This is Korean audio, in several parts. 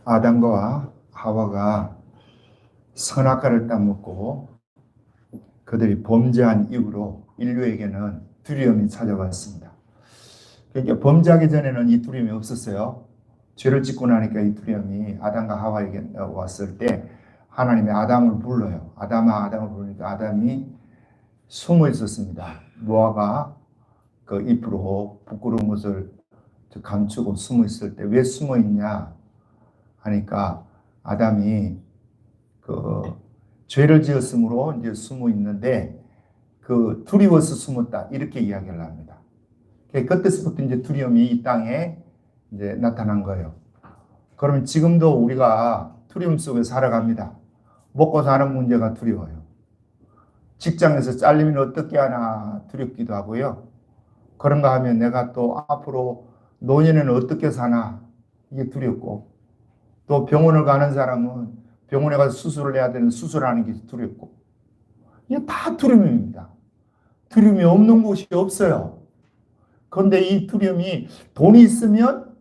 아담과 하와가 선악과를 따먹고 그들이 범죄한 이후로 인류에게는 두려움이 찾아왔습니다. 그러니까 범죄하기 전에는 이 두려움이 없었어요. 죄를 짓고 나니까 이 두려움이 아담과 하와에게 왔을 때 하나님이 아담을 불러요. 아담을 부르니까 아담이 숨어 있었습니다. 노아가 그 잎으로 부끄러운 것을 감추고 숨어 있을 때 왜 숨어 있냐 하니까 아담이 그 죄를 지었으므로 이제 숨어 있는데 그 두려워서 숨었다 이렇게 이야기를 합니다. 그때서부터 이제 두려움이 이 땅에 이제 나타난 거예요. 그러면 지금도 우리가 두려움 속에 살아갑니다. 먹고 사는 문제가 두려워요. 직장에서 잘리면 어떻게 하나 두렵기도 하고요. 그런가 하면 내가 또 앞으로 노년에는 어떻게 사나 이게 두렵고, 또 병원을 가는 사람은 병원에 가서 수술을 해야 되는 수술하는 게 두렵고, 이게 다 두려움입니다. 두려움이 없는 곳이 없어요. 그런데 이 두려움이 돈이 있으면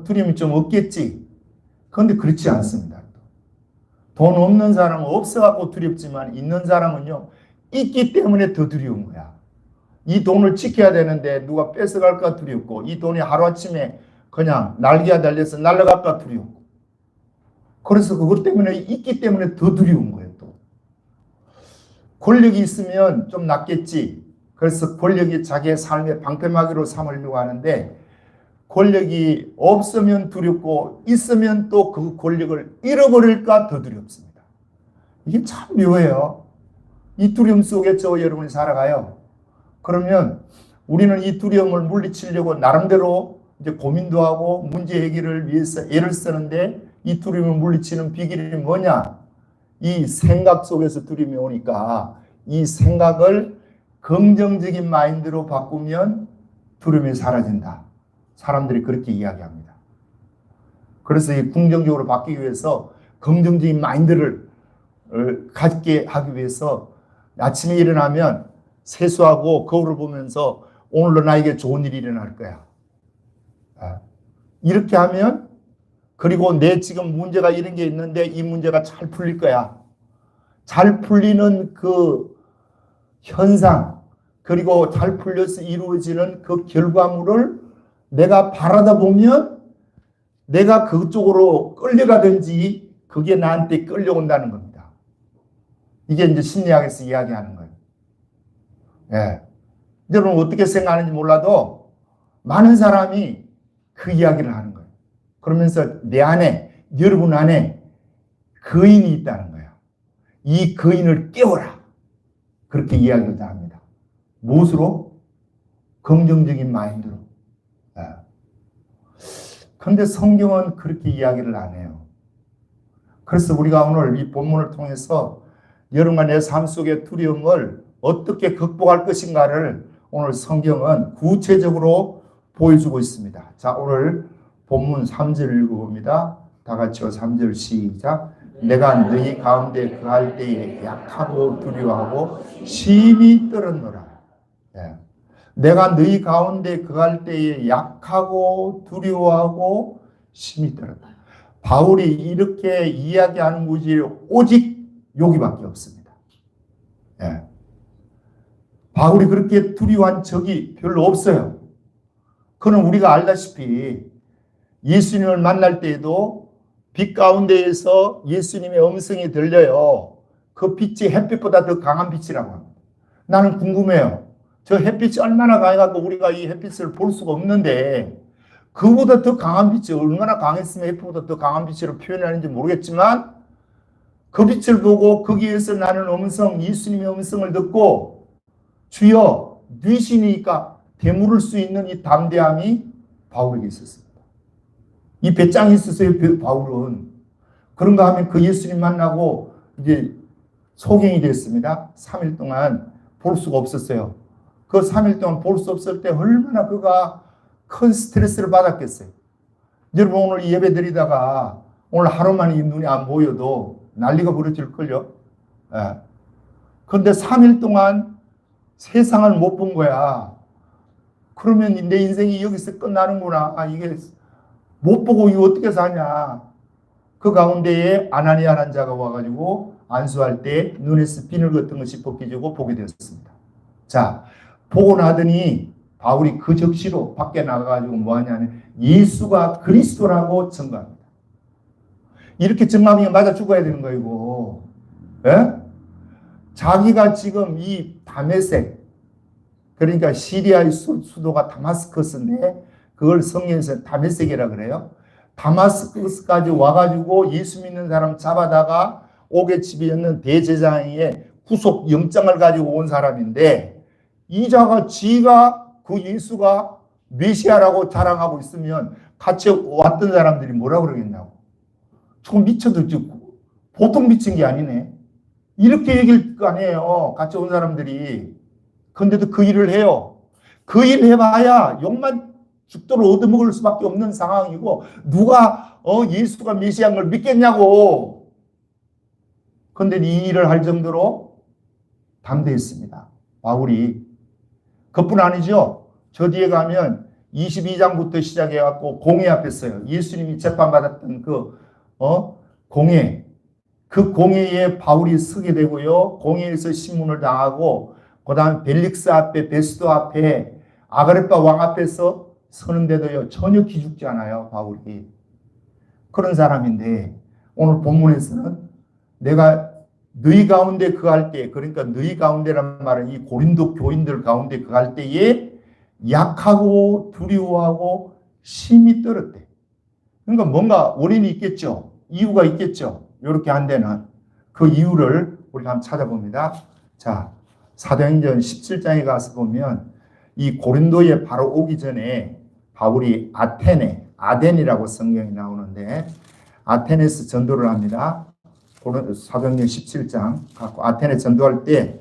두려움이 좀 없겠지. 그런데 그렇지 않습니다. 돈 없는 사람은 없어갖고 두렵지만 있는 사람은요, 있기 때문에 더 두려운 거야. 이 돈을 지켜야 되는데 누가 뺏어갈까 두렵고, 이 돈이 하루아침에 그냥 날개가 달려서 날아갈까 두렵고, 그래서 그것 때문에 있기 때문에 더 두려운 거예요. 또 권력이 있으면 좀 낫겠지. 그래서 권력이 자기의 삶의 방패막이로 삼으려고 하는데, 권력이 없으면 두렵고 있으면 또 그 권력을 잃어버릴까 더 두렵습니다. 이게 참 묘해요. 이 두려움 속에 저 여러분이 살아가요. 그러면 우리는 이 두려움을 물리치려고 나름대로 이제 고민도 하고 문제 해결을 위해서 애를 쓰는데, 이 두려움을 물리치는 비결이 뭐냐? 이 생각 속에서 두려움이 오니까 이 생각을 긍정적인 마인드로 바꾸면 두려움이 사라진다. 사람들이 그렇게 이야기합니다. 그래서 이 긍정적으로 바뀌기 위해서 긍정적인 마인드를 갖게 하기 위해서 아침에 일어나면 세수하고 거울을 보면서 오늘도 나에게 좋은 일이 일어날 거야. 이렇게 하면, 그리고 내 지금 문제가 이런 게 있는데 이 문제가 잘 풀릴 거야. 잘 풀리는 그 현상, 그리고 잘 풀려서 이루어지는 그 결과물을 내가 바라다 보면 내가 그쪽으로 끌려가든지 그게 나한테 끌려온다는 겁니다. 이게 이제 심리학에서 이야기하는 거예요. 예. 여러분 어떻게 생각하는지 몰라도 많은 사람이 그 이야기를 하는 거예요. 그러면서 내 안에, 여러분 안에 거인이 있다는 거예요. 이 거인을 깨워라. 그렇게 이야기를 다 합니다. 무엇으로? 긍정적인 마인드로. 그런데 성경은 그렇게 이야기를 안 해요. 그래서 우리가 오늘 이 본문을 통해서 여러분과 내 삶 속의 두려움을 어떻게 극복할 것인가를 오늘 성경은 구체적으로 보여주고 있습니다. 자, 오늘 본문 3절 읽어봅니다. 다 같이요. 3절 시작. 내가 너희 가운데 거할 때에 약하고 두려워하고 심히 떨었노라. 네. 내가 너희 가운데 거할 때에 약하고 두려워하고 심히 떨었다. 바울이 이렇게 이야기하는 것이 오직 여기밖에 없습니다. 네. 바울이 그렇게 두려워한 적이 별로 없어요. 그는 우리가 알다시피 예수님을 만날 때에도 빛 가운데에서 예수님의 음성이 들려요. 그 빛이 햇빛보다 더 강한 빛이라고 합니다. 나는 궁금해요. 저 햇빛이 얼마나 강해갖고 우리가 이 햇빛을 볼 수가 없는데, 그보다 더 강한 빛이 얼마나 강했으면 햇빛보다 더 강한 빛으로 표현하는지 모르겠지만, 그 빛을 보고 거기에서 나는 음성, 예수님의 음성을 듣고 주여 뉘시니까 되물을 수 있는 이 담대함이 바울에게 있었습니다. 이 배짱이 있었어요. 바울은. 그런가 하면 그 예수님 만나고 이제 소경이 됐습니다. 3일 동안 볼 수가 없었어요. 그 3일 동안 볼 수 없을 때 얼마나 그가 큰 스트레스를 받았겠어요. 여러분 오늘 예배 드리다가 오늘 하루만 이 눈이 안 보여도 난리가 부러질걸요. 예. 그런데 3일 동안 세상을 못 본 거야. 그러면 내 인생이 여기서 끝나는구나. 이게 못 보고 이거 어떻게 사냐. 그 가운데에 아나니아라는 자가 와가지고 안수할 때 눈에서 비늘 같은 것이 벗겨지고 보게 되었습니다. 자, 보고 나더니 바울이 그 즉시로 밖에 나가가지고 뭐하냐면 예수가 그리스도라고 증거합니다. 이렇게 증거하면 맞아 죽어야 되는 거예요, 이거. 예? 자기가 지금 이 다메섹, 그러니까 시리아의 수도가 다마스커스인데 그걸 성경에서 다메섹이라 그래요. 다마스커스까지 와가지고 예수 믿는 사람 잡아다가 옥외집이었는 대제사장의 구속 영장을 가지고 온 사람인데 이 자가 지가 그 예수가 메시아라고 자랑하고 있으면 같이 왔던 사람들이 뭐라 그러겠냐고. 좀 미쳐들지 보통 미친 게 아니네. 이렇게 얘기할 거 아니에요. 같이 온 사람들이. 근데도 그 일을 해요. 그 일 해봐야 욕만 죽도록 얻어먹을 수밖에 없는 상황이고 누가 예수가 메시아인 걸 믿겠냐고. 근데 이 일을 할 정도로 담대했습니다. 바울이. 그뿐 아니죠. 저 뒤에 가면 22장부터 시작해갖고 공회 앞에 서요. 예수님이 재판받았던 공회. 그 공회에 바울이 서게 되고요. 공회에서 신문을 당하고 그 다음에 벨릭스 앞에 베스도 앞에 아그리파 왕 앞에서 서는데도요. 전혀 기죽지 않아요. 바울이. 그런 사람인데 오늘 본문에서는 내가 너희 가운데 거할 때, 그러니까 너희 가운데란 말은 이 고린도 교인들 가운데 거할 때에 약하고 두려워하고 심히 떨었대. 그러니까 뭔가 원인이 있겠죠. 이유가 있겠죠. 이렇게 한 데는 그 이유를 우리가 한번 찾아봅니다. 자, 사도행전 17장에 가서 보면 이 고린도에 바로 오기 전에 바울이 아덴이라고 성경이 나오는데 아테네에서 전도를 합니다. 사도행전 17장 갖고 아테네 전도할 때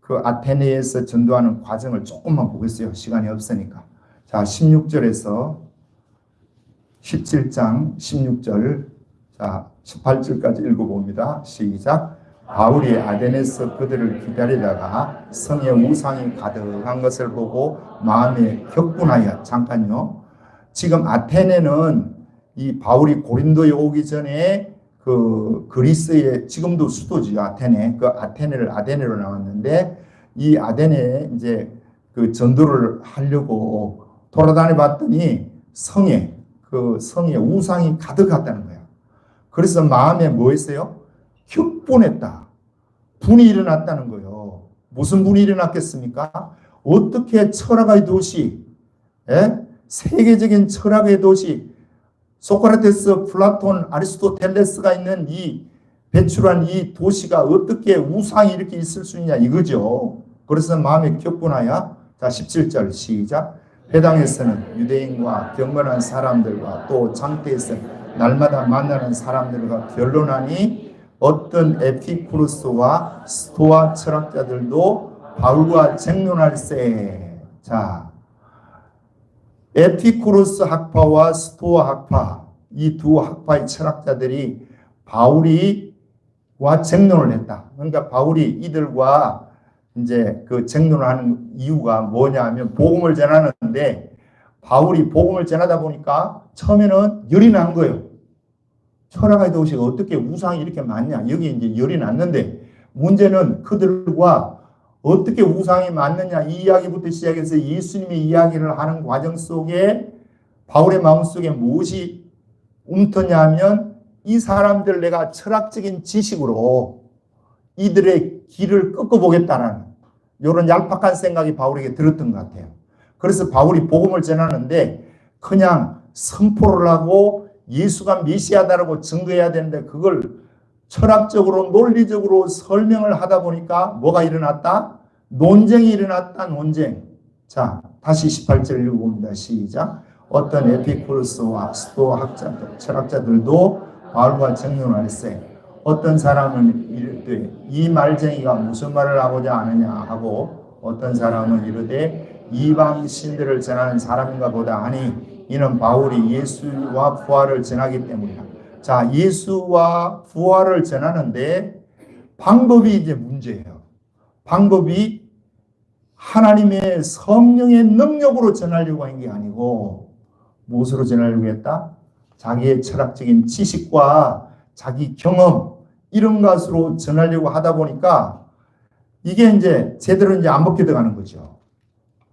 그 아테네에서 전도하는 과정을 조금만 보겠어요. 시간이 없으니까. 자, 16절에서 17장 16절 자 18절까지 읽어봅니다. 시작. 바울이 아덴에서 그들을 기다리다가 성에 우상이 가득한 것을 보고 마음에 격분하여. 잠깐요. 지금 아테네는 이 바울이 고린도에 오기 전에 그 그리스의 지금도 수도지 아테네. 그 아테네를 아데네로 나왔는데 이 아데네에 이제 그 전도를 하려고 돌아다니 봤더니 성에 우상이 가득했다는 거야. 그래서 마음에 뭐 했어요? 격분했다. 분이 일어났다는 거예요. 무슨 분이 일어났겠습니까? 어떻게 철학의 도시, 세계적인 철학의 도시, 소크라테스, 플라톤, 아리스토텔레스가 있는 이 배출한 이 도시가 어떻게 우상이 이렇게 있을 수 있냐 이거죠. 그래서 마음에 격분하여. 자, 17절 시작. 회당에서는 유대인과 경건한 사람들과 또 장태에서 날마다 만나는 사람들과 변론하니 어떤 에피쿠르스와 스토아 철학자들도 바울과 쟁론할세. 자, 에피쿠르스 학파와 스토아 학파, 이 두 학파의 철학자들이 바울이와 쟁론을 했다. 그러니까 바울이 이들과 이제 그 쟁론을 하는 이유가 뭐냐 하면 복음을 전하는데 바울이 복음을 전하다 보니까 처음에는 열이 난 거예요. 철학의 도시가 어떻게 우상이 이렇게 많냐. 여기 이제 열이 났는데 문제는 그들과 어떻게 우상이 맞느냐 이 이야기부터 시작해서 예수님의 이야기를 하는 과정 속에 바울의 마음속에 무엇이 움터냐 하면 이 사람들 내가 철학적인 지식으로 이들의 길을 꺾어보겠다는 이런 얄팍한 생각이 바울에게 들었던 것 같아요. 그래서 바울이 복음을 전하는데 그냥 선포를 하고 예수가 메시아다라고 증거해야 되는데 그걸 철학적으로 논리적으로 설명을 하다 보니까 뭐가 일어났다? 논쟁이 일어났다. 논쟁. 자, 다시 18절 읽어봅니다. 시작. 어떤 에피쿠르스와 스토아 학자들, 철학자들도 바울과 쟁론할세. 어떤 사람은 이르되 이 말쟁이가 무슨 말을 하고자 하느냐 하고 어떤 사람은 이르되 이방 신들을 전하는 사람인가 보다 하니 이는 바울이 예수와 부활을 전하기 때문이다. 자, 예수와 부활을 전하는데 방법이 이제 문제예요. 방법이 하나님의 성령의 능력으로 전하려고 한 게 아니고 무엇으로 전하려고 했다? 자기의 철학적인 지식과 자기 경험 이런 것으로 전하려고 하다 보니까 이게 이제 제대로 이제 안 먹혀 들어가는 거죠.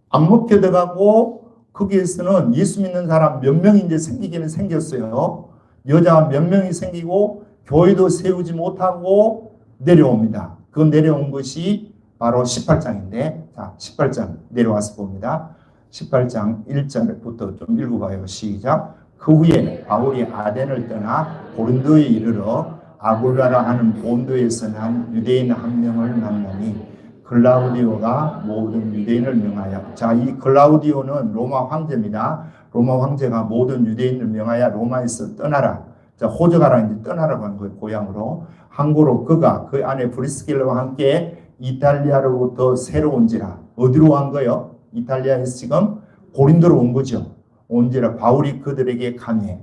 안 먹혀 들어가고 거기에서는 예수 믿는 사람 몇 명이 이제 생기기는 생겼어요. 여자 몇 명이 생기고 교회도 세우지 못하고 내려옵니다. 그 내려온 것이 바로 18장인데, 자, 18장 내려와서 봅니다. 18장 1절부터 좀 읽어봐요. 시작. 그 후에 바울이 아덴을 떠나 고린도에 이르러 아굴라라 하는 본도에서 난 유대인 한 명을 만나니 글라우디오가 모든 유대인을 명하여, 자, 이 글라우디오는 로마 황제입니다. 로마 황제가 모든 유대인을 명하여 로마에서 떠나라. 자, 호적하라 이제 떠나라고 한 거예요. 고향으로. 항고로 그가 그 안에 브리스길라와 함께 이탈리아로부터 새로 온지라. 어디로 간 거예요? 이탈리아에서 지금 고린도로 온 거죠. 온지라 바울이 그들에게 강해.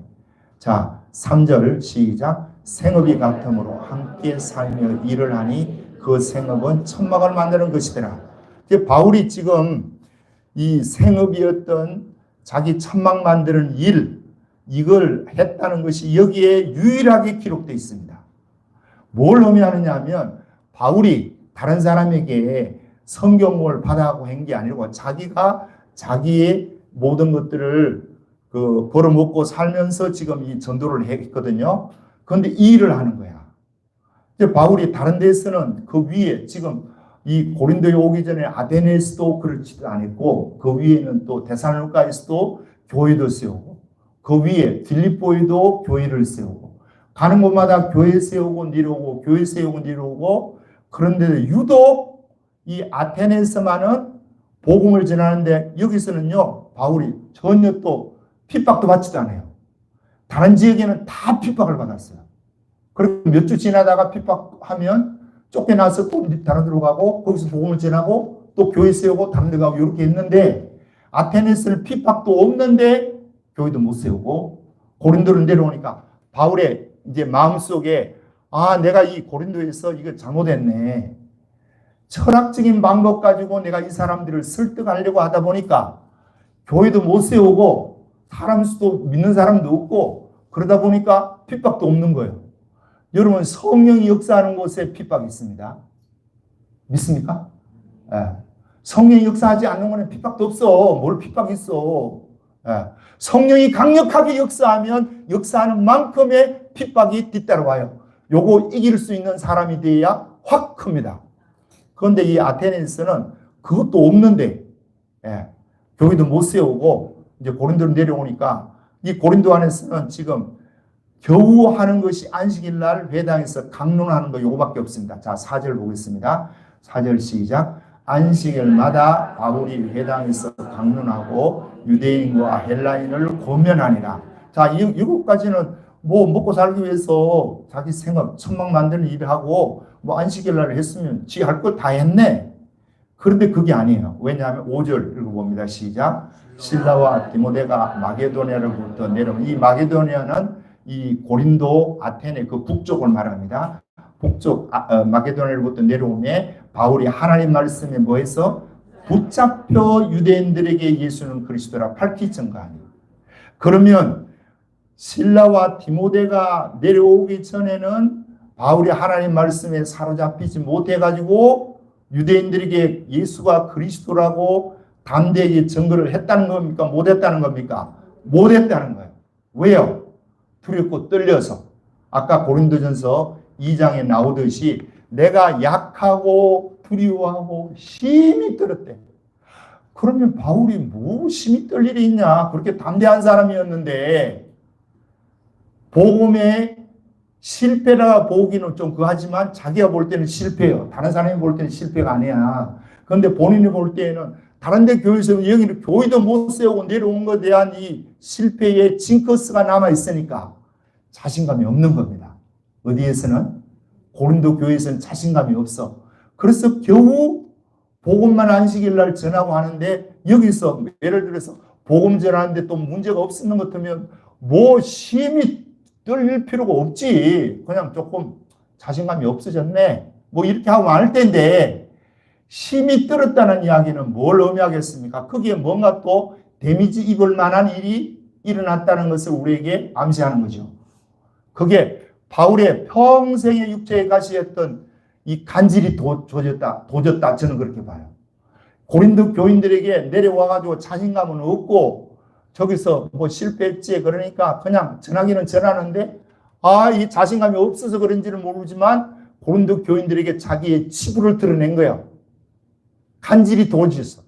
자, 3절 시작. 생업이 같으므로 함께 살며 일을 하니 그 생업은 천막을 만드는 것이더라. 바울이 지금 이 생업이었던 자기 천막 만드는 일, 이걸 했다는 것이 여기에 유일하게 기록되어 있습니다. 뭘 의미하느냐 하면 바울이 다른 사람에게 성경을 받아가고 한 게 아니고 자기가 자기의 모든 것들을 벌어먹고 살면서 지금 이 전도를 했거든요. 그런데 이 일을 하는 거야. 바울이 다른 데서는 그 위에 지금 이 고린도에 오기 전에 아테네에서도 그렇지도 않았고 그 위에는 또 데살로니가에서도 교회도 세우고 그 위에 빌립보에도 교회를 세우고 가는 곳마다 교회 세우고 내려오고 교회 세우고 내려오고 그런데 유독 이 아테네에서만은 복음을 전하는데 여기서는요 바울이 전혀 또 핍박도 받지도 않아요. 다른 지역에는 다 핍박을 받았어요. 그리고 몇 주 지나다가 핍박하면 쫓겨나서 또 다른 데로 가고 거기서 복음을 전하고 또 교회 세우고 다른 데 가고 이렇게 했는데 아테네스는 핍박도 없는데 교회도 못 세우고 고린도로 내려오니까 바울의 이제 마음속에 아 내가 이 고린도에서 이거 잘못했네. 철학적인 방법 가지고 내가 이 사람들을 설득하려고 하다 보니까 교회도 못 세우고 사람 수도 믿는 사람도 없고 그러다 보니까 핍박도 없는 거예요. 여러분 성령이 역사하는 곳에 핍박이 있습니다. 믿습니까? 예. 성령이 역사하지 않는 곳에 핍박도 없어. 뭘 핍박이 있어. 예. 성령이 강력하게 역사하면 역사하는 만큼의 핍박이 뒤따라와요. 요거 이길 수 있는 사람이 돼야 확 큽니다. 그런데 이 아테네에서는 그것도 없는데 예. 교회도 못 세우고 이제 고린도로 내려오니까 이 고린도 안에서는 지금 겨우 하는 것이 안식일 날 회당에서 강론하는 거 요거밖에 없습니다. 자, 4절 보겠습니다. 4절 시작. 안식일마다 바울이 회당에서 강론하고 유대인과 헬라인을 고면하니라. 자, 이것까지는 뭐 먹고 살기 위해서 자기 생업, 천막 만드는 일을 하고 뭐 안식일 날 했으면 지 할 거 다 했네. 그런데 그게 아니에요. 왜냐하면 5절 읽어봅니다. 시작. 실라와 디모데가 마게도냐로부터 내려온 이 마게도냐는 이 고린도 아테네 그 북쪽을 말합니다. 북쪽 마게도냐로부터 내려오매 바울이 하나님 말씀에 뭐해서 붙잡혀 유대인들에게 예수는 그리스도라 밝히 증거하니. 그러면 실라와 디모데가 내려오기 전에는 바울이 하나님 말씀에 사로잡히지 못해가지고 유대인들에게 예수가 그리스도라고 담대하게 증거를 했다는 겁니까? 못했다는 겁니까? 못했다는 거예요. 왜요? 두렵고 떨려서. 아까 고린도전서 2장에 나오듯이 내가 약하고 두려워하고 심히 떨었대. 그러면 바울이 뭐 심히 떨 일이 있냐? 그렇게 담대한 사람이었는데 복음에 실패라 보기는 좀 그하지만 자기가 볼 때는 실패예요. 다른 사람이 볼 때는 실패가 아니야. 그런데 본인이 볼 때는 다른 데 교회에서 여기는 교회도 못 세우고 내려온 것에 대한 이 실패의 징크스가 남아있으니까 자신감이 없는 겁니다. 어디에서는? 고린도 교회에서는 자신감이 없어. 그래서 겨우 복음만 안식일 날 전하고 하는데 여기서 예를 들어서 복음 전하는데 또 문제가 없었는 것 같으면 뭐 심히 떨릴 필요가 없지. 그냥 조금 자신감이 없어졌네. 뭐 이렇게 하고 말 텐데 심히 떨었다는 이야기는 뭘 의미하겠습니까? 거기에 뭔가 또 데미지 입을 만한 일이 일어났다는 것을 우리에게 암시하는 거죠. 그게 바울의 평생의 육체에 가시했던 이 간질이 도졌다. 저는 그렇게 봐요. 고린도 교인들에게 내려와가지고 자신감은 없고 저기서 뭐 실패했지 그러니까 그냥 전하기는 전하는데 이 자신감이 없어서 그런지는 모르지만 고린도 교인들에게 자기의 치부를 드러낸 거예요. 간질이 도졌어.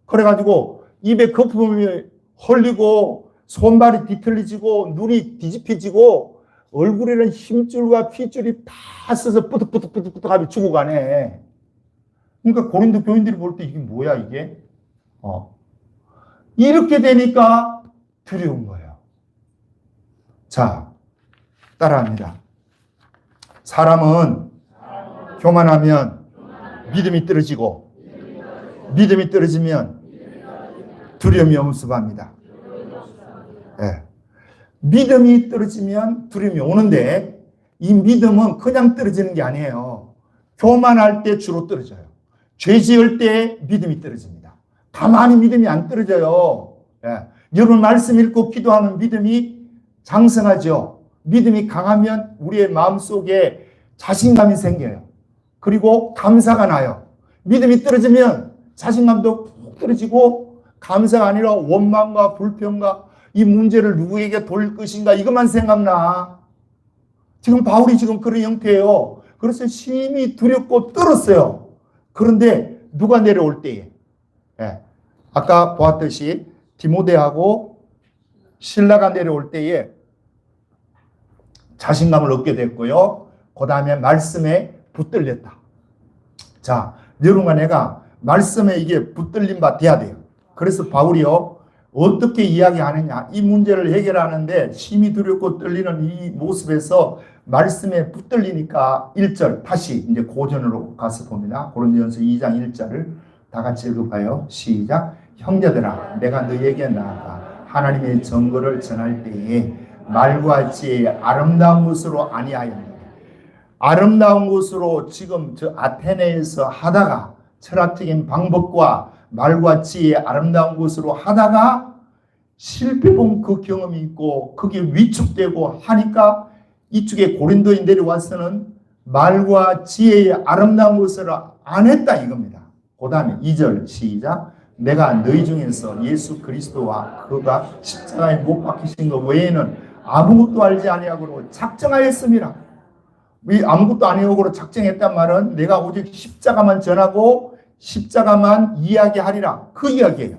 그래가지고 입에 거품이 흘리고 손발이 뒤틀리지고 눈이 뒤집혀지고 얼굴에는 힘줄과 핏줄이 다 써서 뿌득뿌득뿌득뿌득 하면 죽어가네. 그러니까 고린도 교인들이 볼 때 이게 뭐야 이게? 이렇게 되니까 두려운 거예요. 자, 따라합니다. 사람은 교만하면 믿음이 떨어지고 믿음이 떨어지면 두려움이 엄습합니다. 네. 믿음이 떨어지면 두려움이 오는데 이 믿음은 그냥 떨어지는 게 아니에요. 교만할 때 주로 떨어져요. 죄 지을 때 믿음이 떨어집니다. 가만히 믿음이 안 떨어져요. 네. 여러분 말씀 읽고 기도하면 믿음이 장성하죠. 믿음이 강하면 우리의 마음속에 자신감이 생겨요. 그리고 감사가 나요. 믿음이 떨어지면 자신감도 푹 떨어지고 감사가 아니라 원망과 불평과 이 문제를 누구에게 돌릴 것인가 이것만 생각나. 지금 바울이 지금 그런 형태예요. 그래서 심히 두렵고 떨었어요. 그런데 누가 내려올 때에 아까 보았듯이 디모데하고 실라가 내려올 때에 자신감을 얻게 됐고요. 그 다음에 말씀에 붙들렸다. 자, 여러분과 내가 말씀에 이게 붙들림 바 돼야 돼요. 그래서 바울이요 어떻게 이야기하느냐 이 문제를 해결하는데 심히 두렵고 떨리는 이 모습에서 말씀에 붙들리니까 1절 다시 이제 고전으로 가서 봅니다. 고린도전서 2장 1절을 다 같이 읽어봐요. 시작. 형제들아 내가 너희에게 나아가 하나님의 정거를 전할 때에 말과 지혜의 아름다운 것으로 아니하였느냐. 아름다운 것으로 지금 저 아테네에서 하다가 철학적인 방법과 말과 지혜의 아름다운 것으로 하다가 실패본 그 경험이 있고 그게 위축되고 하니까 이쪽에 고린도에 내려와서는 말과 지혜의 아름다운 것을 안 했다 이겁니다. 그 다음에 2절 시작. 내가 너희 중에서 예수 그리스도와 그가 십자가에 못 박히신 것 외에는 아무것도 알지 아니하고 작정하였습니다. 이 아무것도 아니하고 작정했단 말은 내가 오직 십자가만 전하고 십자가만 이야기하리라 그 이야기예요.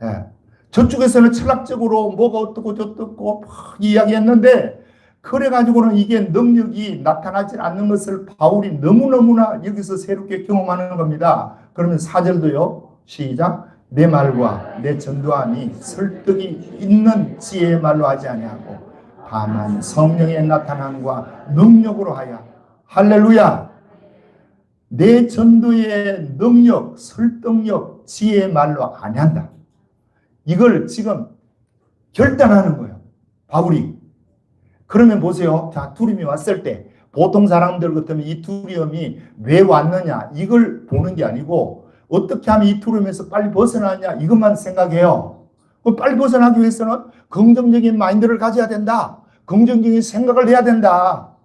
예. 저쪽에서는 철학적으로 뭐가 어떻고 저떻고 막 이야기했는데 그래가지고는 이게 능력이 나타나지 않는 것을 바울이 너무너무나 여기서 새롭게 경험하는 겁니다. 그러면 4절도요. 시작. 내 말과 내 전도함이 설득이 있는 지혜의 말로 하지 아니하고 다만 성령의 나타남과 능력으로 하여 할렐루야. 내 전도의 능력, 설득력, 지혜의 말로 안 한다. 이걸 지금 결단하는 거예요. 바울이. 그러면 보세요. 자, 두려움이 왔을 때 보통 사람들 같으면 이 두려움이 왜 왔느냐 이걸 보는 게 아니고 어떻게 하면 이 두려움에서 빨리 벗어나냐 이것만 생각해요. 빨리 벗어나기 위해서는 긍정적인 마인드를 가져야 된다. 긍정적인 생각을 해야 된다.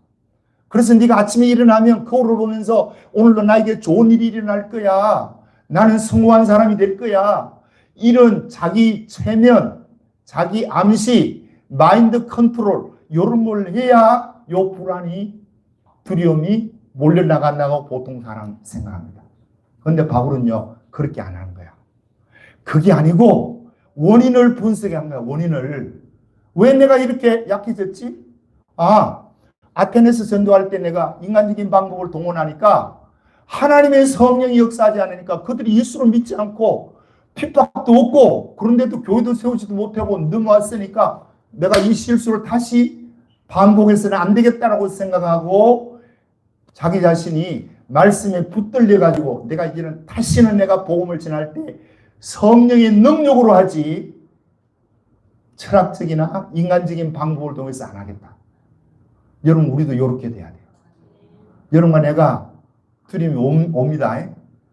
그래서 네가 아침에 일어나면 거울을 보면서 오늘도 나에게 좋은 일이 일어날 거야. 나는 성공한 사람이 될 거야. 이런 자기 최면, 자기 암시, 마인드 컨트롤 이런 걸 해야 요 불안이 두려움이 몰려나간다고 보통 사람 생각합니다. 그런데 바울은요 그렇게 안 하는 거야. 그게 아니고 원인을 분석한 거야. 원인을. 왜 내가 이렇게 약해졌지? 아테네스 전도할 때 내가 인간적인 방법을 동원하니까 하나님의 성령이 역사하지 않으니까 그들이 예수를 믿지 않고 핍박도 없고 그런데도 교회도 세우지도 못하고 넘어왔으니까 내가 이 실수를 다시 반복해서는 안 되겠다라고 생각하고 자기 자신이 말씀에 붙들려 가지고 내가 이제는 다시는 내가 복음을 전할 때 성령의 능력으로 하지 철학적이나 인간적인 방법을 통해서 안 하겠다. 여러분 우리도 이렇게 돼야 돼요. 여러분과 내가 두려움이 옵니다.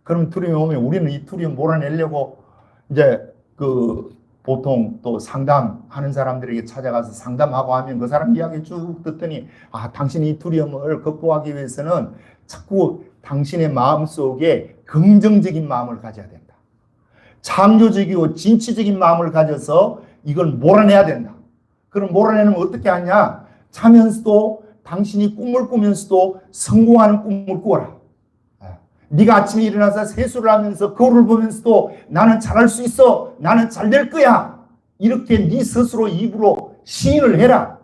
그럼 두려움이 오면 우리는 이 두려움 몰아내려고 이제 그 보통 또 상담하는 사람들에게 찾아가서 상담하고 하면 그 사람 이야기 쭉 듣더니 당신이 이 두려움을 극복하기 위해서는 자꾸 당신의 마음속에 긍정적인 마음을 가져야 된다. 창조적이고 진취적인 마음을 가져서 이걸 몰아내야 된다. 그럼 몰아내면 어떻게 하냐? 자면서도 당신이 꿈을 꾸면서도 성공하는 꿈을 꾸어라. 네가 아침에 일어나서 세수를 하면서 거울을 보면서도 나는 잘할 수 있어. 나는 잘 될 거야. 이렇게 네 스스로 입으로 시인을 해라.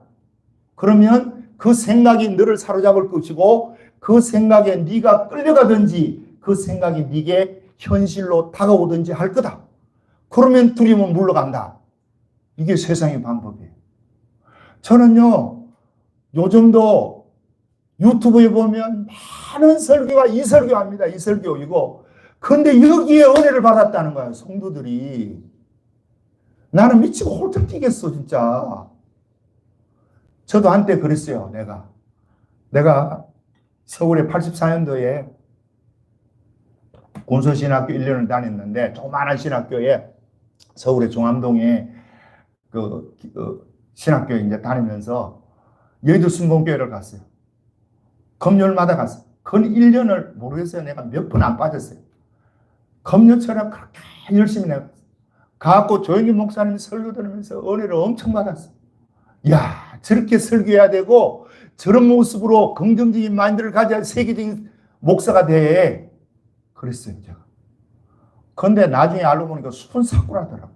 그러면 그 생각이 너를 사로잡을 것이고 그 생각에 네가 끌려가든지 그 생각이 네게 현실로 다가오든지 할 거다. 그러면 두려움은 물러간다. 이게 세상의 방법이에요. 저는요, 요즘도 유튜브에 보면 많은 설교가 이설교합니다. 이설교 이거. 그런데 여기에 은혜를 받았다는 거예요. 성도들이. 나는 미치고 홀딱 뛰겠어 진짜. 저도 한때 그랬어요. 내가 서울에 84년도에 군소신학교 1년을 다녔는데 조그마한 신학교에 서울의 종암동에 신학교에 이제 다니면서 여의도 순복음교회를 갔어요. 금요일마다 갔어요. 그 1년을 모르겠어요. 내가 몇 번 안 빠졌어요. 금요처럼 그렇게 열심히 내가 가고 조영기 목사님 설교 들으면서 은혜를 엄청 받았어요. 야, 저렇게 설교해야 되고 저런 모습으로 긍정적인 마인드를 가져야 세계적인 목사가 돼. 그랬어요, 제가. 그런데 나중에 알고 보니까 수분 사꾸라더라고.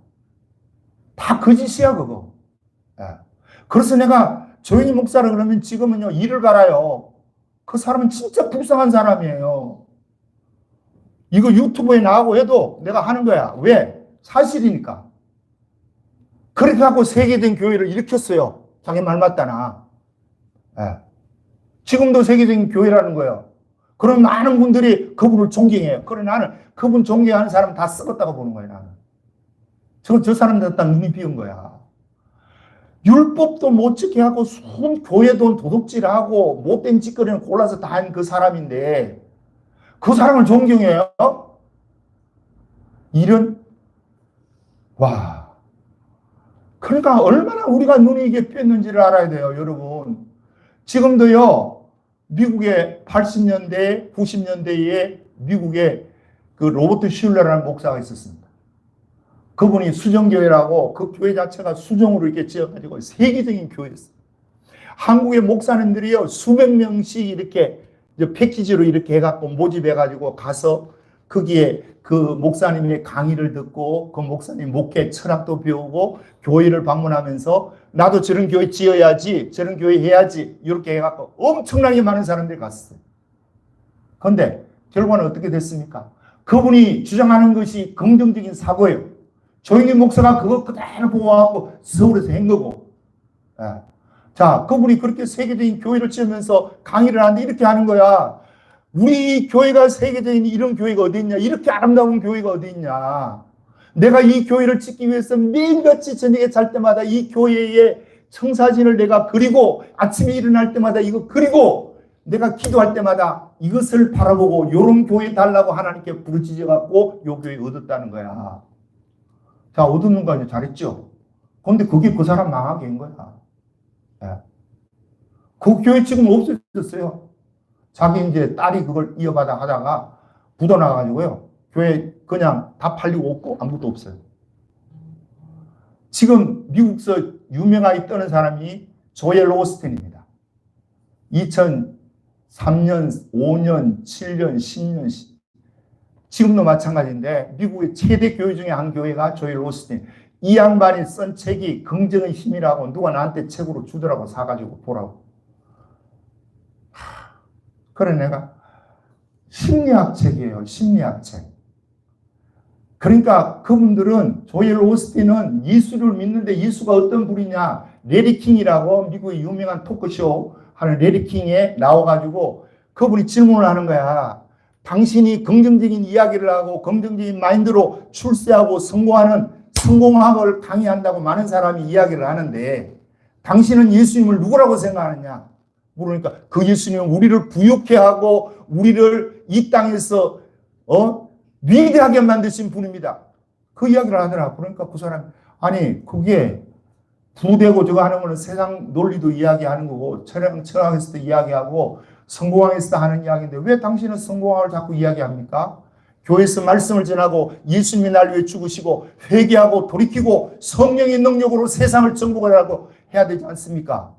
다 거짓이야, 그거. 예. 그래서 내가 조영기 목사라 그러면 지금은요, 일을 갈아요. 그 사람은 진짜 불쌍한 사람이에요. 이거 유튜브에 나가고 해도 내가 하는 거야. 왜? 사실이니까. 그렇게 하고 세계적인 교회를 일으켰어요. 자기 말 맞다나. 예. 지금도 세계적인 교회라는 거예요. 그럼 많은 분들이 그분을 존경해요. 그래 나는 그분 존경하는 사람 다 썩었다고 보는 거예요. 나는. 저 사람들 다 눈이 비운 거야. 율법도 못 지게 하고 교회 돈 도둑질하고 못된 짓거리는 골라서 다 한 그 사람인데 그 사람을 존경해요? 이런 와 그러니까 얼마나 우리가 눈이 이게 뺐는지를 알아야 돼요. 여러분 지금도요 미국의 80년대 90년대에 미국에 그 로버트 슐러라는 목사가 있었습니다. 그분이 수정교회라고 그 교회 자체가 수정으로 이렇게 지어가지고 세계적인 교회였어요. 한국의 목사님들이요, 수백 명씩 이렇게 패키지로 이렇게 해갖고 모집해가지고 가서 거기에 그 목사님의 강의를 듣고 그 목사님 목회 철학도 배우고 교회를 방문하면서 나도 저런 교회 지어야지, 저런 교회 해야지, 이렇게 해갖고 엄청나게 많은 사람들이 갔어요. 그런데 결과는 어떻게 됐습니까? 그분이 주장하는 것이 긍정적인 사고예요. 조영기 목사가 그거 그대로 보아하고 서울에서 한 거고. 예. 자, 그분이 그렇게 세계적인 교회를 지으면서 강의를 하는데 이렇게 하는 거야. 우리 교회가 세계적인 이런 교회가 어디 있냐? 이렇게 아름다운 교회가 어디 있냐? 내가 이 교회를 짓기 위해서 매일같이 저녁에 잘 때마다 이 교회의 청사진을 내가 그리고 아침에 일어날 때마다 이거 그리고 내가 기도할 때마다 이것을 바라보고 이런 교회 달라고 하나님께 부르짖어갖고 이 교회 얻었다는 거야. 자, 얻는 거 잘했죠? 근데 그게 그 사람 망하게 한 거야. 예. 그 교회 지금 없어졌어요. 자기 이제 딸이 그걸 이어받아 하다가 묻어나가지고요. 교회 그냥 다 팔리고 없고 아무것도 없어요. 지금 미국에서 유명하게 떠는 사람이 조엘 오스틴입니다. 2003년, 5년, 7년, 10년, 지금도 마찬가지인데 미국의 최대 교회 중에 한 교회가 조엘 오스틴. 이 양반이 쓴 책이 긍정의 힘이라고 누가 나한테 책으로 주더라고 사가지고 보라고. 그래 내가 심리학 책이에요. 심리학 책. 그러니까 그분들은 조엘 오스틴은 예수를 믿는데 예수가 어떤 분이냐. 레리 킹이라고 미국의 유명한 토크쇼 하는 레리 킹에 나와가지고 그분이 질문을 하는 거야. 당신이 긍정적인 이야기를 하고 긍정적인 마인드로 출세하고 성공학을 강의한다고 많은 사람이 이야기를 하는데 당신은 예수님을 누구라고 생각하느냐? 물으니까 그 예수님은 우리를 부유케 하고 우리를 이 땅에서 위대하게 만드신 분입니다. 그 이야기를 하더라. 그러니까 그 사람이 아니, 그게 부대고 저거 하는 거는 세상 논리도 이야기하는 거고, 철학에서도 이야기하고, 성공학에서도 하는 이야기인데, 왜 당신은 성공학을 자꾸 이야기합니까? 교회에서 말씀을 전하고, 예수님이 날 위해 죽으시고, 회개하고, 돌이키고, 성령의 능력으로 세상을 정복하라고 해야 되지 않습니까?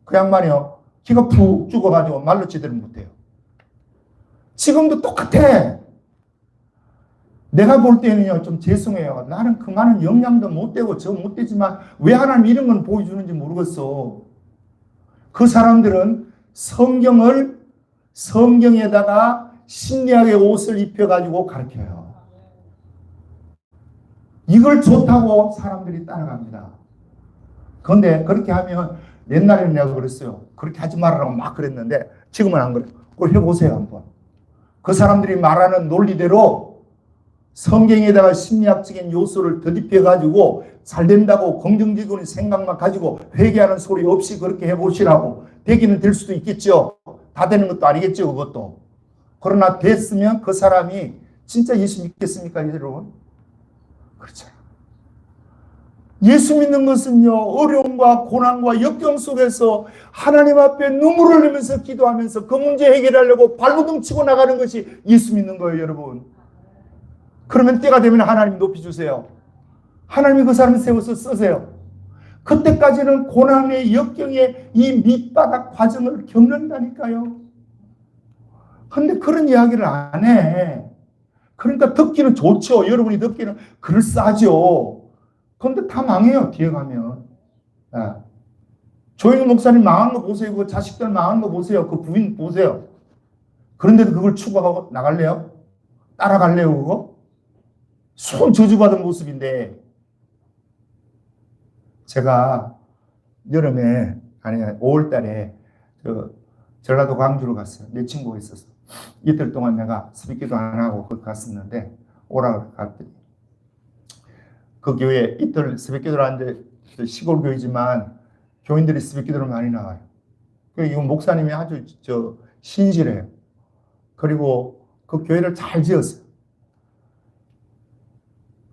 그 양반이요, 기가 푹 죽어가지고 말로 제대로 못해요. 지금도 똑같아. 내가 볼 때는요, 좀 죄송해요. 나는 그 많은 영향도 못 되고 저 못 되지만 왜 하나님 이런 건 보여주는지 모르겠어. 그 사람들은 성경에다가 심리학의 옷을 입혀가지고 가르쳐요. 이걸 좋다고 사람들이 따라갑니다. 그런데 그렇게 하면 옛날에는 내가 그랬어요. 그렇게 하지 말라고 막 그랬는데 지금은 안 그래요. 그걸 해보세요, 한번. 그 사람들이 말하는 논리대로 성경에다가 심리학적인 요소를 덧입혀가지고 잘 된다고 긍정적인 생각만 가지고 회개하는 소리 없이 그렇게 해보시라고. 되기는 될 수도 있겠죠. 다 되는 것도 아니겠죠, 그것도. 그러나 됐으면 그 사람이 진짜 예수 믿겠습니까, 여러분? 그렇잖아. 예수 믿는 것은요, 어려움과 고난과 역경 속에서 하나님 앞에 눈물을 흘리면서 기도하면서 그 문제 해결하려고 발버둥 치고 나가는 것이 예수 믿는 거예요, 여러분. 그러면 때가 되면 하나님 높이 주세요. 하나님이 그 사람을 세워서 쓰세요. 그때까지는 고난의 역경의 이 밑바닥 과정을 겪는다니까요. 근데 그런 이야기를 안 해. 그러니까 듣기는 좋죠. 여러분이 듣기는 그럴싸하죠. 그런데 다 망해요, 뒤에 가면. 조영희 목사님 망한 거 보세요. 그 자식들 망한 거 보세요. 그 부인 보세요. 그런데도 그걸 추구하고 나갈래요? 따라갈래요, 그거? 손 저주받은 모습인데. 제가 여름에, 아니 5월 달에 전라도 광주로 갔어요. 내 친구가 있어서. 이틀 동안 내가 새벽기도 안 하고 거기 갔었는데 오라고 갔더니 그 교회 이틀 새벽기도를 하는데 시골 교회지만 교인들이 새벽기도를 많이 나와요. 이 목사님이 아주 신실해요. 그리고 그 교회를 잘 지었어요.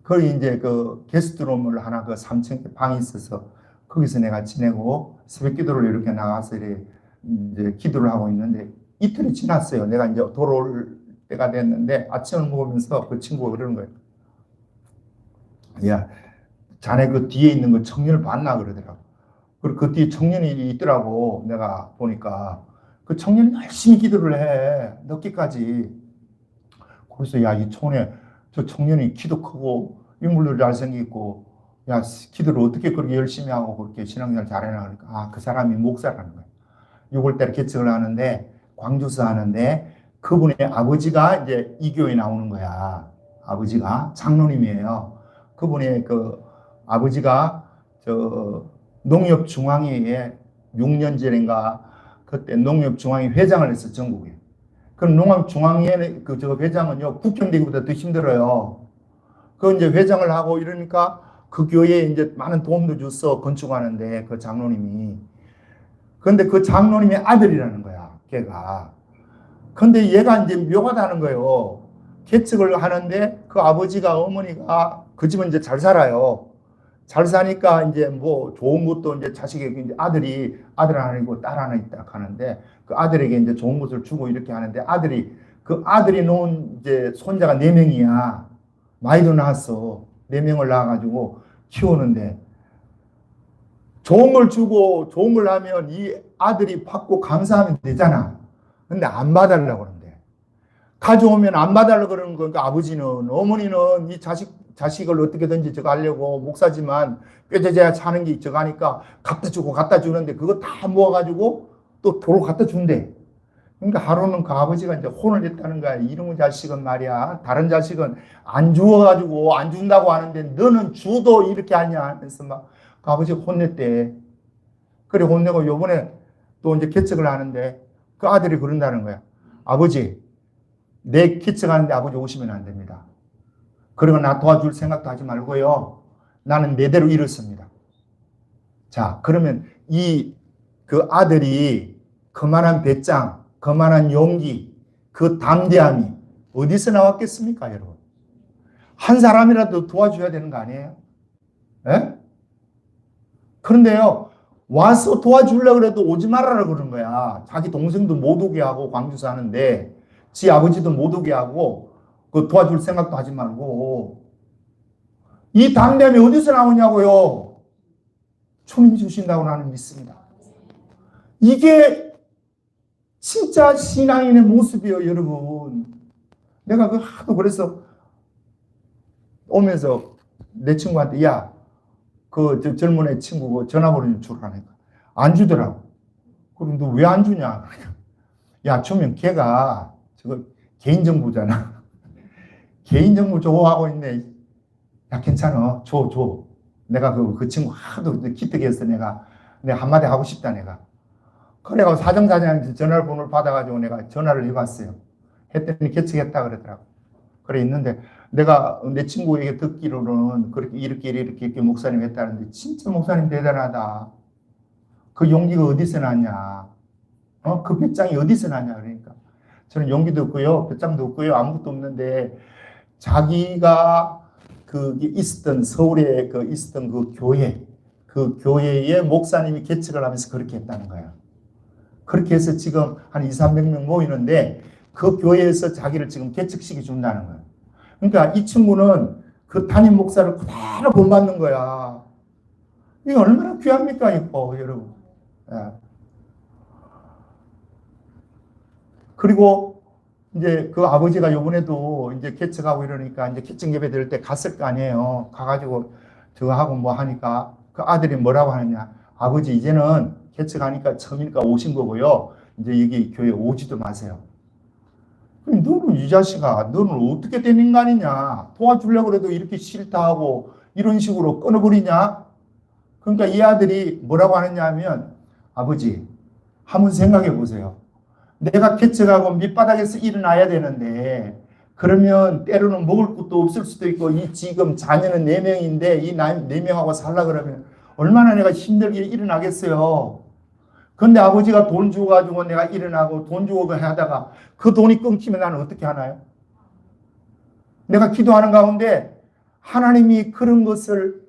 거기 이제 그 게스트룸을 하나 그 3층 방이 있어서 거기서 내가 지내고 새벽 기도를 이렇게 나가서 이제 기도를 하고 있는데 이틀이 지났어요. 내가 이제 돌아올 때가 됐는데 아침을 먹으면서 그 친구가 그러는 거예요. 야, 자네 그 뒤에 있는 그 청년을 봤나 그러더라고. 그리고 그 뒤에 청년이 있더라고. 내가 보니까 그 청년이 열심히 기도를 해. 늦게까지. 그래서 야, 이 촌에 저 청년이 키도 크고 인물도 잘생기고 야, 기도를 어떻게 그렇게 열심히 하고 그렇게 신앙생활 잘해나 그러니까 아, 그 사람이 목사라는 거예요. 6월달에 개척을 하는데 광주서 하는데 그분의 아버지가 이제 이 교회에 나오는 거야. 아버지가 장로님이에요. 그분의 그 아버지가 농협중앙회에 6년 전인가 그때 농협중앙회 회장을 했어, 전국에. 그럼 농협중앙회 그 회장은요, 국경되기보다 더 힘들어요. 그 이제 회장을 하고 이러니까 그 교회에 이제 많은 도움도 줬어, 건축하는데, 그 장로님이. 그런데 그 장로님의 아들이라는 거야, 걔가. 근데 얘가 이제 묘하다는 거예요. 개척을 하는데 그 아버지가 어머니가 그 집은 이제 잘 살아요. 잘 사니까 이제 뭐 좋은 것도 이제 자식에게 이제 아들 하나 있고 딸 하나 있다 하는데 그 아들에게 이제 좋은 것을 주고 이렇게 하는데 그 아들이 놓은 이제 손자가 4명이야. 많이도 낳았어. 4명을 낳아가지고 키우는데 좋은 걸 주고 좋은 걸 하면 이 아들이 받고 감사하면 되잖아. 근데 안 봐달라고 그러는데. 가져오면 안 봐달라고 그러는 거니까 아버지는, 어머니는 이 자식을 어떻게든지 저거 하려고 목사지만 뼈저저야 사는 게 저거 하니까 갖다 주고 갖다 주는데 그거 다 모아가지고 또 도로 갖다 준대. 그러니까 하루는 그 아버지가 이제 혼을 냈다는 거야. 이놈의 자식은 말이야. 다른 자식은 안 주어가지고 안 준다고 하는데 너는 주도 이렇게 하냐 하면서 막 그 아버지가 혼냈대. 그래 혼내고 요번에 또 이제 개척을 하는데 그 아들이 그런다는 거야. 아버지, 내 개척하는데 아버지 오시면 안 됩니다. 그리고 나 도와줄 생각도 하지 말고요. 나는 내대로 이렇습니다. 자, 그러면 그 아들이 그만한 배짱, 그만한 용기, 그 담대함이 어디서 나왔겠습니까, 여러분? 한 사람이라도 도와줘야 되는 거 아니에요? 예? 그런데요, 와서 도와주려고 그래도 오지 말아라 그러는 거야. 자기 동생도 못 오게 하고 광주 사는데, 지 아버지도 못 오게 하고, 그 도와줄 생각도 하지 말고. 이 담대함이 어디서 나오냐고요? 주님이 주신다고 나는 믿습니다. 이게 진짜 신앙인의 모습이에요, 여러분. 내가 그 하도 그래서 오면서 내 친구한테, 야, 그 젊은 애 친구 전화번호 좀 주라니까. 안 주더라고. 그럼 너 왜 안 주냐? 야, 주면 걔가 저거 개인정보잖아. 개인정보 좋아하고 있네. 야, 괜찮아. 줘. 내가 그 친구 하도 기특해서 내가 한마디 하고 싶다, 내가. 그래가지고 사정사정한테 전화번호를 받아가지고 내가 전화를 해봤어요. 했더니 개척했다 그러더라고. 그래, 있는데 내가 내 친구에게 듣기로는 그렇게 이렇게 목사님 했다는데 진짜 목사님 대단하다. 그 용기가 어디서 났냐. 그 배짱이 어디서 났냐. 그러니까. 저는 용기도 없고요. 배짱도 없고요. 아무것도 없는데 자기가 있었던 서울에 있었던 그 교회의 목사님이 개척을 하면서 그렇게 했다는 거예요. 그렇게 해서 지금 한 200~300명 모이는데 그 교회에서 자기를 지금 개척시켜 준다는 거예요. 그러니까 이 친구는 그 담임 목사를 그대로 본받는 거야. 이게 얼마나 귀합니까, 이거, 여러분. 예. 그리고 이제 그 아버지가 요번에도 이제 개척하고 이러니까 이제 개척 예배 드릴 때 갔을 거 아니에요. 가가지고 저거 하고 뭐 하니까 그 아들이 뭐라고 하느냐. 아버지, 이제는 개척하니까 처음이니까 오신 거고요. 이제 여기 교회 오지도 마세요. 너는 이 자식아, 너는 어떻게 된 인간이냐? 도와주려고 해도 이렇게 싫다 하고 이런 식으로 끊어버리냐? 그러니까 이 아들이 뭐라고 하느냐 하면, 아버지, 한번 생각해 보세요. 내가 개척하고 밑바닥에서 일어나야 되는데, 그러면 때로는 먹을 것도 없을 수도 있고, 이 지금 자녀는 4명인데, 이 4명하고 살라 그러면 얼마나 내가 힘들게 일어나겠어요. 근데 아버지가 돈 주고가지고 내가 일어나고 돈 주고 하다가 그 돈이 끊기면 나는 어떻게 하나요? 내가 기도하는 가운데 하나님이 그런 것을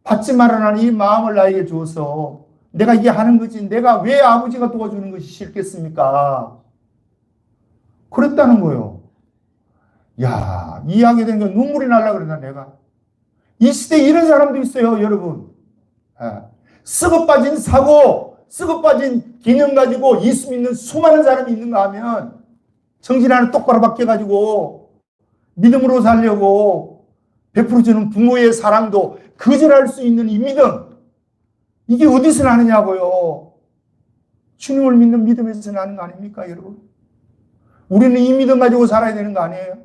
받지 말라는 이 마음을 나에게 주어서 내가 이게 하는 거지 내가 왜 아버지가 도와주는 것이 싫겠습니까? 그랬다는 거예요. 야, 이야기 된 거 눈물이 날라 그러나 내가. 이 시대에 이런 사람도 있어요, 여러분. 썩어 빠진 사고, 썩어 빠진 개념 가지고 예수 믿는 수많은 사람이 있는가 하면 정신 하나 똑바로 바뀌어가지고 믿음으로 살려고 베풀어주는 부모의 사랑도 거절할 수 있는 이 믿음, 이게 어디서 나느냐고요. 주님을 믿는 믿음에서 나는 거 아닙니까, 여러분? 우리는 이 믿음 가지고 살아야 되는 거 아니에요?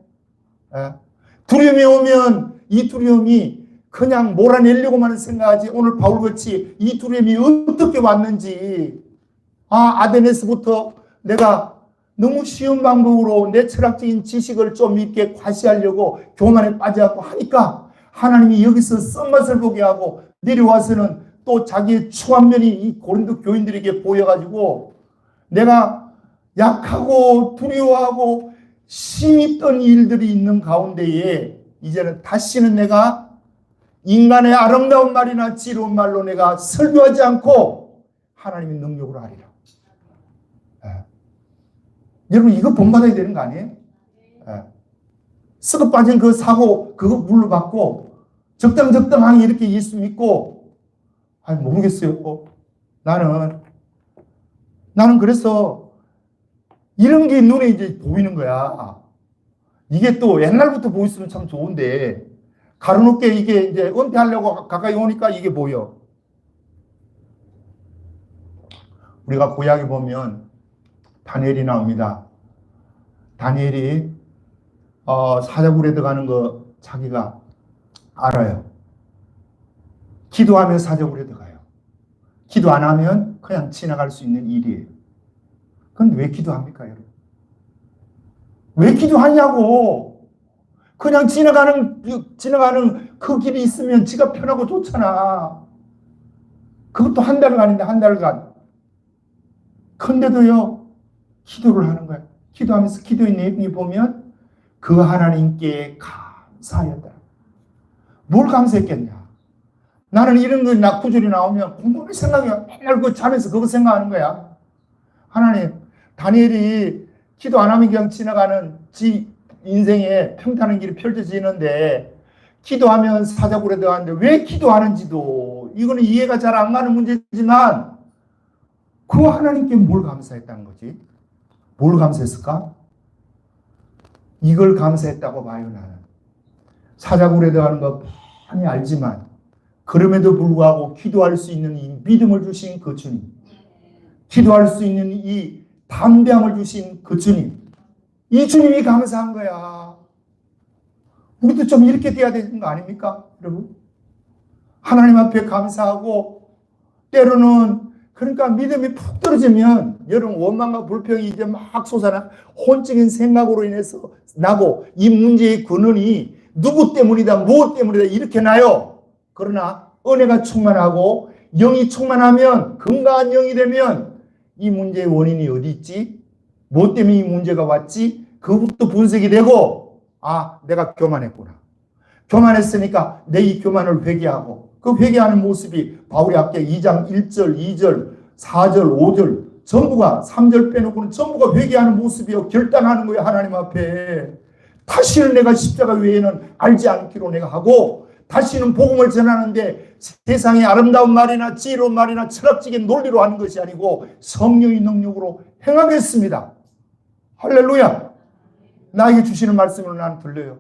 두려움이 오면 이 두려움이 그냥 몰아내려고만 생각하지, 오늘 바울같이 이 두려움이 어떻게 왔는지, 아데네스부터 내가 너무 쉬운 방법으로 내 철학적인 지식을 좀 이렇게 과시하려고 교만에 빠져갖고 하니까 하나님이 여기서 쓴맛을 보게 하고 내려와서는 또 자기의 추한 면이 이 고린도 교인들에게 보여가지고 내가 약하고 두려워하고 심했던 일들이 있는 가운데에 이제는 다시는 내가 인간의 아름다운 말이나 지혜로운 말로 내가 설교하지 않고 하나님의 능력으로 하리라. 여러분, 이거 본받아야 되는 거 아니에요? 썩어 빠진 그 사고 그거 물러받고 적당하게 이렇게 예수 믿고, 모르겠어요. 나는 그래서 이런 게 눈에 이제 보이는 거야. 이게 또 옛날부터 보였으면 참 좋은데 가로놓게 이게 이제 은퇴하려고 가까이 오니까 이게 보여. 우리가 구약에 보면 다니엘이 나옵니다. 다니엘이 사자굴에 들어가는 거 자기가 알아요. 기도하면 사자굴에 들어가요. 기도 안 하면 그냥 지나갈 수 있는 일이에요. 그런데 왜 기도합니까, 여러분? 왜 기도하냐고. 그냥 지나가는 그 길이 있으면 지가 편하고 좋잖아. 그것도 한 달간인데 한 달간. 근데도요, 기도를 하는 거야. 기도하면서 기도의 내용이 보면 그 하나님께 감사하였다. 뭘 감사했겠냐? 나는 이런 거 나 구절이 나오면 공부할 생각이 맨날 그 잠에서 그거 생각하는 거야. 하나님, 다니엘이 기도 안 하면 그냥 지나가는 지 인생에 평탄한 길이 펼쳐지는데 기도하면 사자굴에 들어가는데 왜 기도하는지도 이거는 이해가 잘 안 가는 문제지만 그 하나님께 뭘 감사했다는 거지? 뭘 감사했을까? 이걸 감사했다고 봐요, 나는. 사자굴에 들어가는 거 많이 알지만 그럼에도 불구하고 기도할 수 있는 이 믿음을 주신 그 주님, 기도할 수 있는 이 담대함을 주신 그 주님, 이 주님이 감사한 거야. 우리도 좀 이렇게 돼야 되는 거 아닙니까, 여러분? 하나님 앞에 감사하고 때로는 그러니까 믿음이 푹 떨어지면 여러분 원망과 불평이 이제 막 솟아나 혼적인 생각으로 인해서 나고 이 문제의 근원이 누구 때문이다, 무엇 때문이다 이렇게 나요. 그러나 은혜가 충만하고 영이 충만하면 건강한 영이 되면 이 문제의 원인이 어디 있지? 무엇 때문에 이 문제가 왔지? 그것도 분석이 되고 아, 내가 교만했구나. 교만했으니까 내 이 교만을 회개하고 그 회개하는 모습이 바울이 아까 2장 1절, 2절, 4절, 5절 전부가 3절 빼놓고는 전부가 회개하는 모습이요. 결단하는 거예요. 하나님 앞에. 다시는 내가 십자가 외에는 알지 않기로 내가 하고 다시는 복음을 전하는데 세상의 아름다운 말이나 지혜로운 말이나 철학적인 논리로 하는 것이 아니고 성령의 능력으로 행하겠습니다. 할렐루야. 나에게 주시는 말씀을 나는 들려요.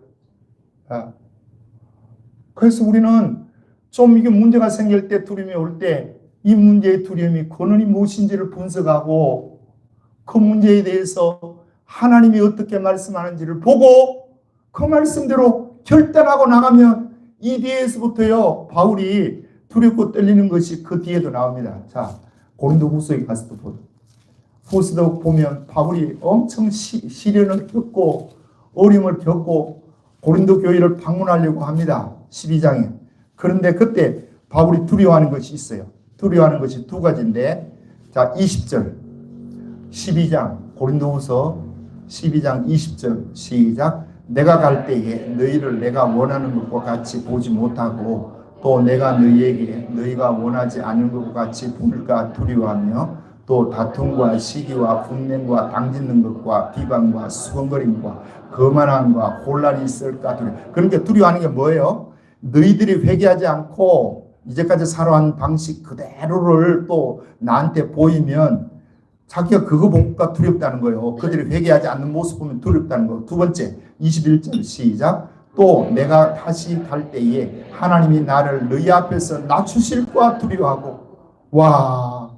그래서 우리는 좀 이게 문제가 생길 때 두려움이 올 때 이 문제의 두려움이 근원이 무엇인지를 분석하고 그 문제에 대해서 하나님이 어떻게 말씀하는지를 보고 그 말씀대로 결단하고 나가면 이 뒤에서부터요 바울이 두렵고 떨리는 것이 그 뒤에도 나옵니다. 자, 고린도후서에 가서도 보죠. 후서도 보면 바울이 엄청 시련을 겪고 어려움을 겪고 고린도 교회를 방문하려고 합니다. 12장에. 그런데 그때 바울이 두려워하는 것이 있어요. 두려워하는 것이 두 가지인데 자 20절 12장 고린도후서 12장 20절 시작. 내가 갈 때에 너희를 내가 원하는 것과 같이 보지 못하고 또 내가 너희에게 너희가 원하지 않는 것과 같이 보일까 두려워하며 또 다툼과 시기와 분쟁과 당짓는 것과 비방과 수건거림과 거만함과 혼란이 있을까 두려워. 그러니까 두려워하는 게 뭐예요? 너희들이 회개하지 않고 이제까지 살아온 방식 그대로를 또 나한테 보이면 자기가 그거 보니까 두렵다는 거예요. 그들이 회개하지 않는 모습 보면 두렵다는 거. 두 번째 21절 시작. 또 내가 다시 갈 때에 하나님이 나를 너희 앞에서 낮추실까 두려워하고 와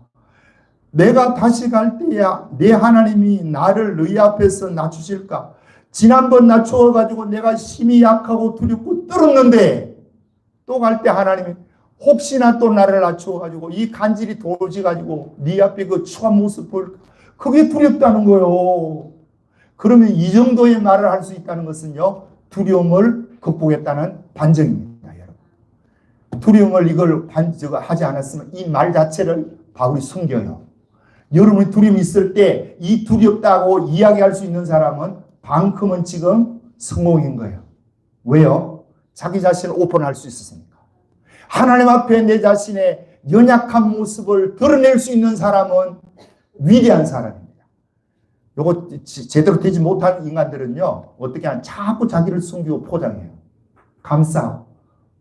내가 다시 갈 때야 내 하나님이 나를 너희 앞에서 낮추실까. 지난번 낮추어가지고 내가 힘이 약하고 두렵고 떨었는데 또 갈 때 하나님이 혹시나 또 나를 낮추어가지고 이 간질이 도지가지고 네 앞에 그 추한 모습 보일까. 그게 두렵다는 거예요. 그러면 이 정도의 말을 할 수 있다는 것은요. 두려움을 극복했다는 반증입니다. 여러분. 두려움을 이걸 하지 않았으면 이 말 자체를 바울이 숨겨요. 여러분이 두려움이 있을 때 이 두렵다고 이야기할 수 있는 사람은 반큼은 지금 성공인 거예요. 왜요? 자기 자신을 오픈할 수 있었으니까. 하나님 앞에 내 자신의 연약한 모습을 드러낼 수 있는 사람은 위대한 사람입니다. 요거 제대로 되지 못한 인간들은요. 어떻게 하냐. 자꾸 자기를 숨기고 포장해요. 감싸고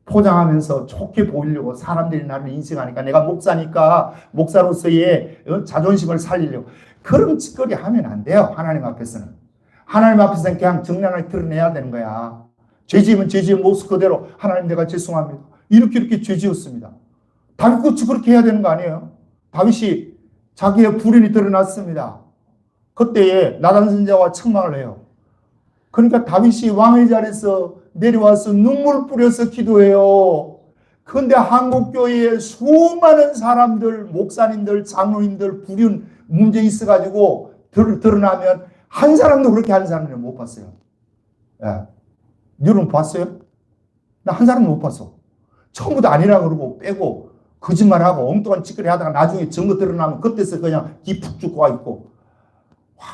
포장하면서 좋게 보이려고 사람들이 나를 인식하니까 내가 목사니까 목사로서의 자존심을 살리려고 그런 짓거리 하면 안 돼요. 하나님 앞에서는. 하나님 앞에서는 그냥 정량을 드러내야 되는 거야. 죄 지으면 죄 지은 모습 그대로 하나님 내가 죄송합니다. 이렇게 죄 지었습니다. 다윗도 그렇게 해야 되는 거 아니에요? 다윗이 자기의 불륜이 드러났습니다. 그때에 나단 선지자와 책망을 해요. 그러니까 다윗이 왕의 자리에서 내려와서 눈물 뿌려서 기도해요. 그런데 한국교회에 수많은 사람들, 목사님들, 장로님들 불륜 문제 있어가지고 드러나면 한 사람도 그렇게 하는 사람을 못 봤어요. 예. 여러분 봤어요? 나 한 사람도 못 봤어. 처음부터 아니라 그러고 빼고 거짓말하고 엉뚱한 짓거리 하다가 나중에 증거 드러나면 그때서 그냥 기 푹 죽고 와 있고. 와,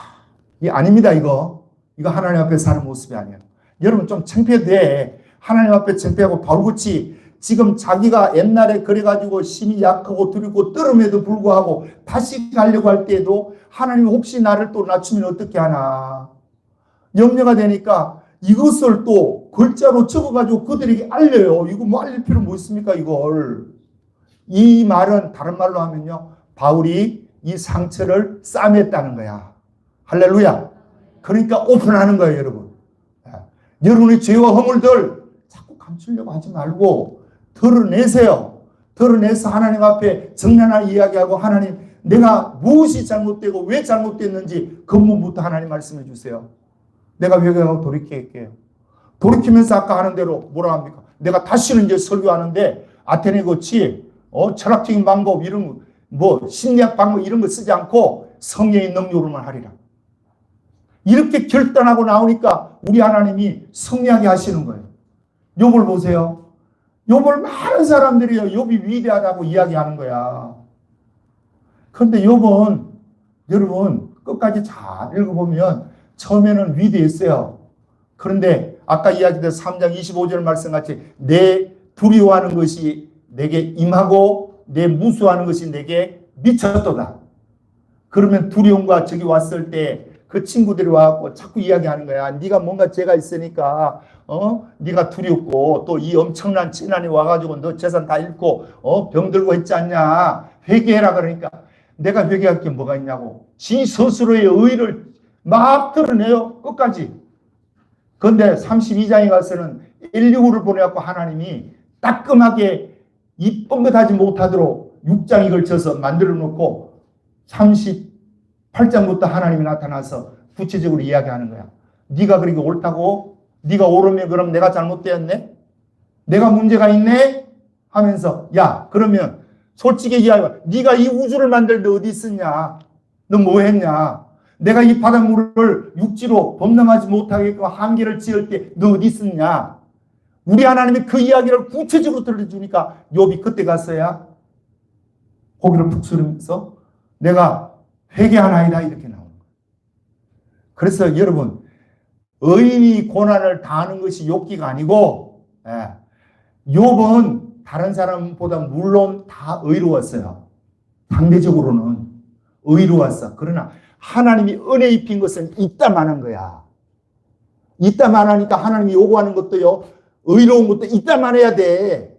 이게 아닙니다 이거. 이거 하나님 앞에 사는 모습이 아니에요. 여러분 좀 창피해도 돼. 하나님 앞에 창피하고 바로같이 지금 자기가 옛날에 그래가지고 심히 약하고 두렵고 떨음에도 불구하고 다시 가려고 할 때에도 하나님 혹시 나를 또 낮추면 어떻게 하나 염려가 되니까 이것을 또 글자로 적어가지고 그들에게 알려요. 이거 뭐 알릴 필요 뭐 있습니까 이걸. 이 말은 다른 말로 하면요, 바울이 이 상처를 싸맸다는 거야. 할렐루야. 그러니까 오픈하는 거예요 여러분. 여러분의 죄와 허물들 자꾸 감추려고 하지 말고 드러내세요. 드러내서 하나님 앞에 정면하게 이야기하고, 하나님 내가 무엇이 잘못되고 왜 잘못됐는지 근본부터 하나님 말씀해 주세요. 내가 회개하고 돌이킬게요. 돌이키면서 아까 하는 대로 뭐라 합니까? 내가 다시는 이제 설교하는데 아테네 같이 철학적인 방법 이런 뭐 심리학 방법 이런 거 쓰지 않고 성령의 능력으로만 하리라. 이렇게 결단하고 나오니까 우리 하나님이 승리하게 하시는 거예요. 욥을 보세요. 욥을 많은 사람들이 욥이 위대하다고 이야기하는 거야. 그런데 욥은 여러분 끝까지 잘 읽어보면 처음에는 위대했어요. 그런데 아까 이야기된 3장 25절 말씀같이 내 두려워하는 것이 내게 임하고 내 무수하는 것이 내게 미쳤도다. 그러면 두려움과 적이 왔을 때 그 친구들이 와갖고 자꾸 이야기하는 거야. 네가 뭔가 죄가 있으니까 네가 두렵고 또 이 엄청난 재난이 와가지고 너 재산 다 잃고 병들고 했지 않냐. 회개해라. 그러니까 내가 회개할 게 뭐가 있냐고. 지 스스로의 의를 막 드러내요. 끝까지. 그런데 32장에 가서는 엘리후를 보내갖고 하나님이 따끔하게 이 뻥긋하지 못하도록 6장에 걸쳐서 만들어 놓고 38장부터 하나님이 나타나서 구체적으로 이야기하는 거야. 네가 그렇게 옳다고? 네가 옳으면 그럼 내가 잘못되었네? 내가 문제가 있네? 하면서 야 그러면 솔직히 이야기해. 네가 이 우주를 만들 때 어디 있었냐? 너 뭐 했냐? 내가 이 바닷물을 육지로 범람하지 못하게끔 한계를 지을 때 너 어디 있었냐? 우리 하나님이 그 이야기를 구체적으로 들려주니까 욥이 그때 갔어야 고개를 푹 숙이면서 내가 회개하나이다 이렇게 나오는 거예요. 그래서 여러분 의인이 고난을 당하는 것이 욥기가 아니고 욥은 다른 사람보다 물론 다 의로웠어요. 상대적으로는 의로웠어. 그러나 하나님이 은혜 입힌 것은 이따만한 거야. 이따만하니까 하나님이 요구하는 것도요, 의로운 것도 이따만 해야 돼.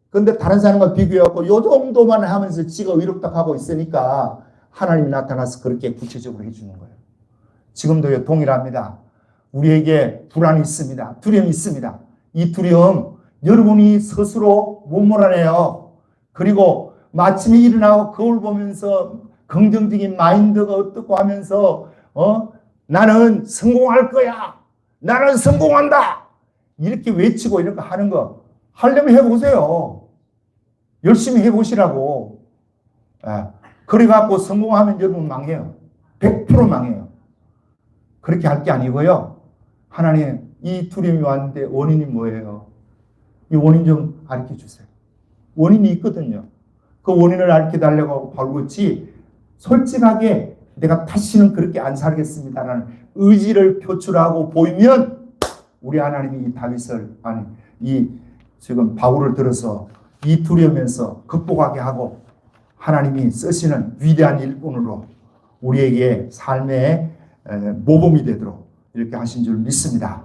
그런데 다른 사람과 비교해갖고 요 정도만 하면서 지가 의롭다 하고 있으니까 하나님이 나타나서 그렇게 구체적으로 해주는 거예요. 지금도 동일합니다. 우리에게 불안이 있습니다. 두려움이 있습니다. 이 두려움 여러분이 스스로 못 몰아내요. 그리고 마침에 일어나고 거울 보면서 긍정적인 마인드가 어떻고 하면서 나는 성공할 거야. 나는 성공한다. 이렇게 외치고 이렇게 하는 거 하려면 해보세요. 열심히 해보시라고. 그래갖고 성공하면 여러분 망해요. 100% 망해요. 그렇게 할 게 아니고요. 하나님 이 두려움이 왔는데 원인이 뭐예요? 이 원인 좀 가르쳐 주세요. 원인이 있거든요. 그 원인을 가르쳐 달라고 하고 발붙이 솔직하게 내가 다시는 그렇게 안 살겠습니다라는 의지를 표출하고 보이면 우리 하나님이 이 다윗을 이 지금 바울을 들어서 이 두려움에서 극복하게 하고 하나님이 쓰시는 위대한 일꾼으로 우리에게 삶의 모범이 되도록 이렇게 하신 줄 믿습니다.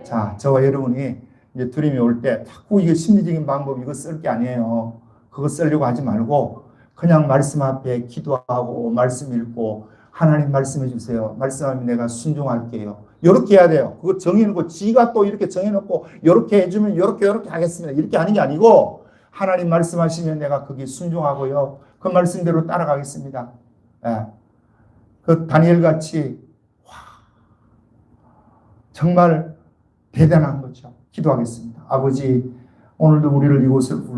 자, 저와 여러분이 이제 두려움이 올 때 자꾸 이거 심리적인 방법 이거 쓸 게 아니에요. 그거 쓰려고 하지 말고 그냥 말씀 앞에 기도하고 말씀 읽고 하나님 말씀해 주세요. 말씀하면 내가 순종할게요. 이렇게 해야 돼요. 그거 정해놓고 지가 또 이렇게 정해놓고 이렇게 해주면 이렇게 하겠습니다. 이렇게 하는 게 아니고 하나님 말씀하시면 내가 거기에 순종하고요. 그 말씀대로 따라가겠습니다. 그 다니엘 같이 정말 대단한 거죠. 기도하겠습니다. 아버지 오늘도 우리를 이곳을